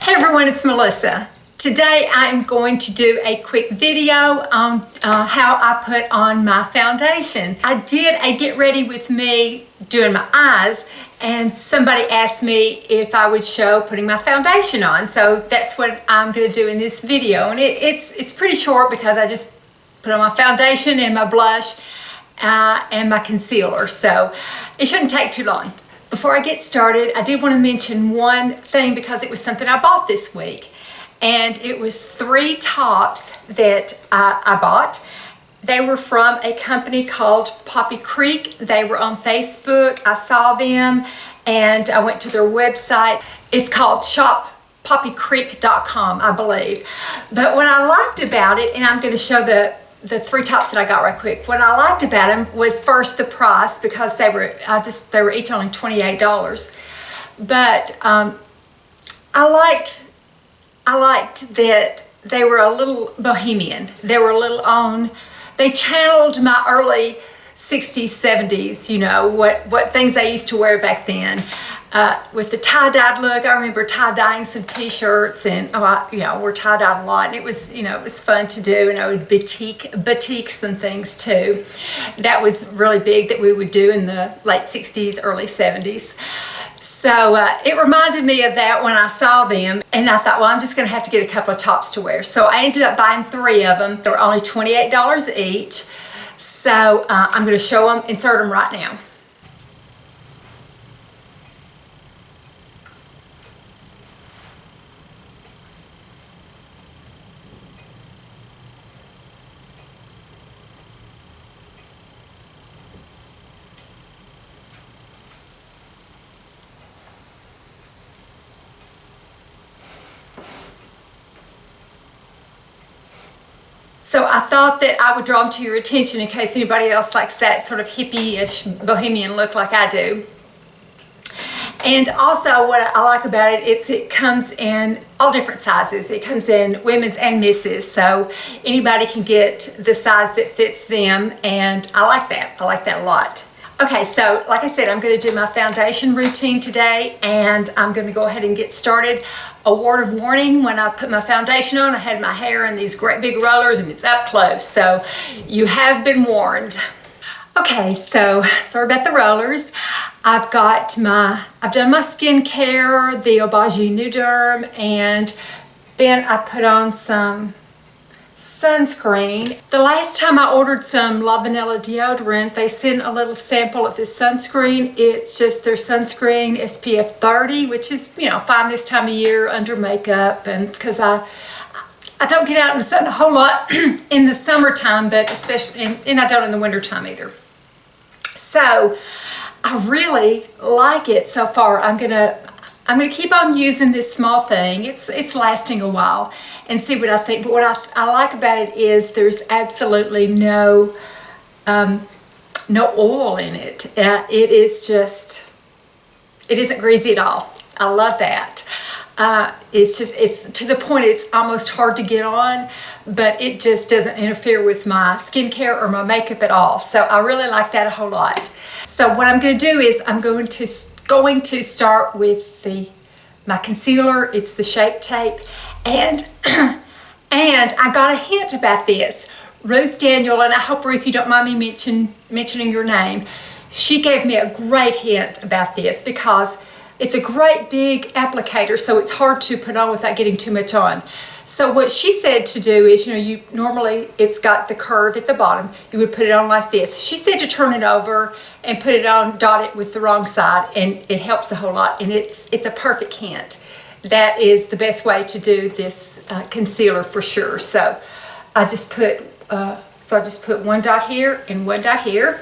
Hey everyone, it's Melissa. Today I'm going to do a quick video on how I put on my foundation. I did a get ready with me doing my eyes, and somebody asked me if I would show putting my foundation on. So that's what I'm going to do in this video. And it's pretty short because I just put on my foundation and my blush and my concealer. So it shouldn't take too long. Before I get started, I did want to mention one thing because it was something I bought this week. And it was 3 tops that I bought. They were from a company called Poppy Creek. They were on Facebook. I saw them and I went to their website. It's called shoppoppycreek.com, I believe. But what I liked about it, and I'm going to show the 3 tops that I got right quick. What I liked about them was first the price, because they were each only $28. But I liked that they were a little bohemian. They were a little they channeled my early 60s, 70s, you know, what things I used to wear back then. With the tie-dyed look, I remember tie-dyeing some t-shirts, and we're tie-dyed a lot, and it was fun to do, and I would batiks and things too. That was really big that we would do in the late 60s, early 70s. So it reminded me of that when I saw them, and I thought, well, I'm just going to have to get a couple of tops to wear. So I ended up buying 3 of them. They were only $28 each. So I'm going to insert them right now. So I thought that I would draw them to your attention in case anybody else likes that sort of hippie-ish bohemian look like I do. And also what I like about it is it comes in all different sizes. It comes in women's and misses, so anybody can get the size that fits them, and I like that. I like that a lot. Okay, so like I said, I'm going to do my foundation routine today, and I'm going to go ahead and get started. A word of warning, when I put my foundation on, I had my hair in these great big rollers and it's up close, so you have been warned. Okay, so sorry about the rollers. I've done my skincare, the Obagi Nuderm, and then I put on some sunscreen. The last time I ordered some La Vanilla deodorant, they sent a little sample of this sunscreen. It's just their sunscreen SPF 30, which is, fine this time of year under makeup, and because I don't get out in the sun a whole lot in the summertime, but especially, and I don't in the wintertime either. So I really like it so far. I'm gonna keep on using this small thing. It's lasting a while, and see what I think. But what I like about it is there's absolutely no oil in it. It isn't greasy at all. I love that. It's to the point it's almost hard to get on, but it just doesn't interfere with my skincare or my makeup at all. So I really like that a whole lot. So what I'm going to do is I'm going to start with my concealer. It's the Shape Tape, and I got a hint about this. Ruth Daniel, and I hope, Ruth, you don't mind me mentioning your name. She gave me a great hint about this because it's a great big applicator, so it's hard to put on without getting too much on. So what she said to do is, normally it's got the curve at the bottom. You would put it on like this. She said to turn it over and put it on, dot it with the wrong side, and it helps a whole lot. And it's a perfect hint. That is the best way to do this concealer for sure. So I just put one dot here and one dot here.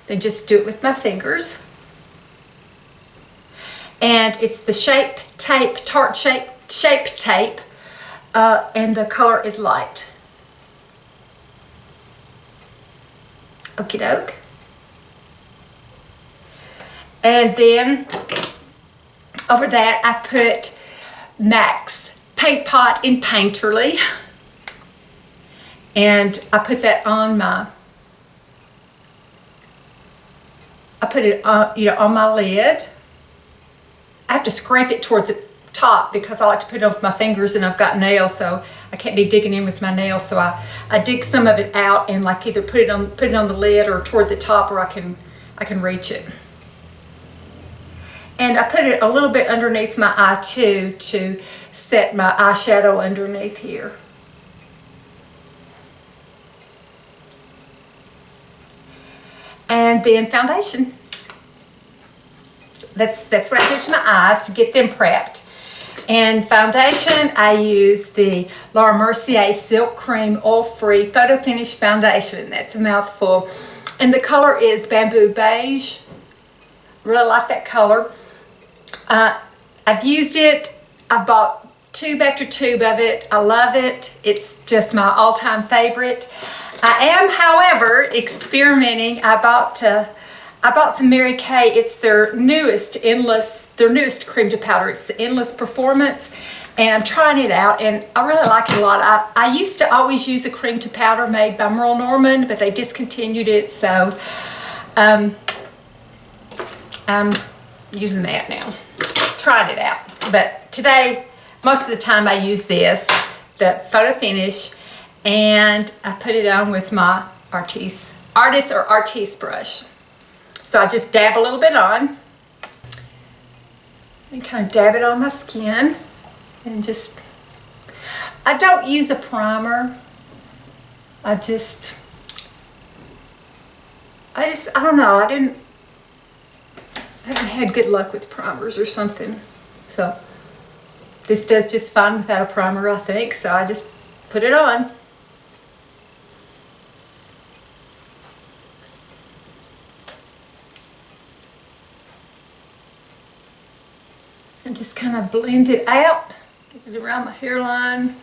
Then just do it with my fingers. And it's the Shape Tape, Tarte Shape Tape, and the color is light. Okie doke. And then over that I put MAC's Paint Pot in Painterly, and I put that on my I put it on, on my lid. I have to scrape it toward top because I like to put it on with my fingers, and I've got nails, so I can't be digging in with my nails. So I dig some of it out and like either put it on the lid or toward the top where I can reach it. And I put it a little bit underneath my eye too to set my eyeshadow underneath here. And then foundation. That's what I do to my eyes to get them prepped. And foundation, I use the Laura Mercier Silk Cream Oil-Free Photo Finish Foundation. That's a mouthful. And the color is Bamboo Beige. Really like that color. I've used it. I've bought tube after tube of it. I love it. It's just my all-time favorite. I am, however, experimenting. I bought some Mary Kay. It's their newest cream to powder. It's the Endless Performance, and I'm trying it out, and I really like it a lot. I used to always use a cream to powder made by Merle Norman, but they discontinued it, so I'm using that now. Trying it out, but today, most of the time, I use this, the Photo Finish, and I put it on with my Artiste brush. So I just dab a little bit on and kind of dab it on my skin, and just, I don't use a primer. I don't know, I haven't had good luck with primers or something. So this does just fine without a primer, I think. So I just put it on. And just kind of blend it out, get it around my hairline.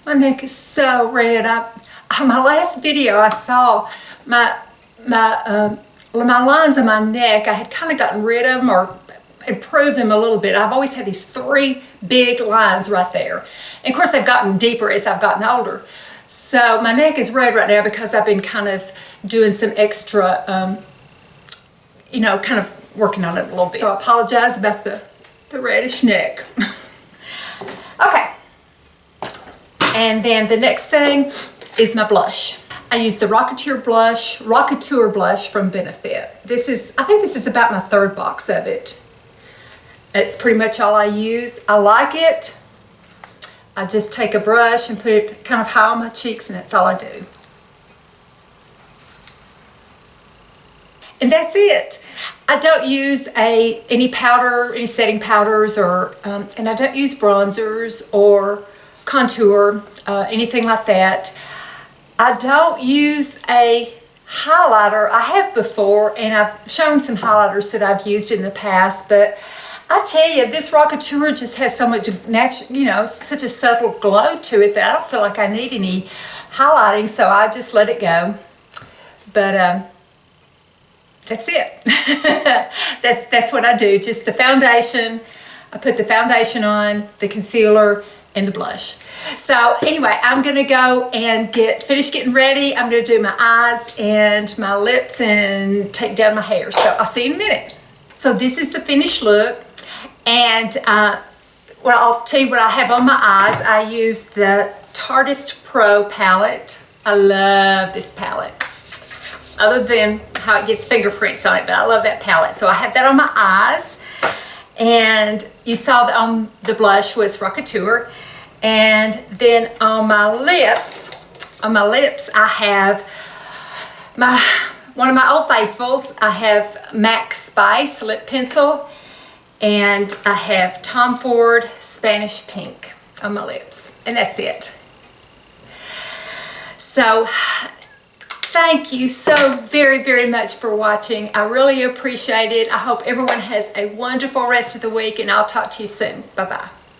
My neck is so red. My last video I saw, my lines on my neck, I had kind of gotten rid of them or improved them a little bit. I've always had these 3 big lines right there. And of course they've gotten deeper as I've gotten older. So my neck is red right now because I've been kind of doing some extra, kind of working on it a little bit. So I apologize about the reddish neck. Okay. And then the next thing is my blush. I use the Rocketeer blush from Benefit. I think this is about my 3rd box of it. It's pretty much all I use. I like it. I just take a brush and put it kind of high on my cheeks, and that's all I do. And that's it. I don't use any powder, any setting powders, or and I don't use bronzers or contour, anything like that. I don't use a highlighter. I have before, and I've shown some highlighters that I've used in the past, but I tell you, this Rocketeer just has so much natural, such a subtle glow to it that I don't feel like I need any highlighting, so I just let it go. But that's it. that's what I do. Just the foundation. I put the foundation on, the concealer, and the blush. So anyway, I'm gonna go and finish getting ready. I'm gonna do my eyes and my lips and take down my hair. So I'll see you in a minute. So this is the finished look. And I'll tell you what I have on my eyes. I use the Tartist Pro palette. I love this palette. Other than how it gets fingerprints on it, but I love that palette. So I have that on my eyes. And you saw that on the blush was Rocketeer. And then on my lips I have one of my Old Faithfuls. I have MAC Spice lip pencil, and I have Tom Ford Spanish Pink on my lips, and that's it. So thank you so very, very much for watching. I really appreciate it. I hope everyone has a wonderful rest of the week, and I'll talk to you soon. Bye-bye.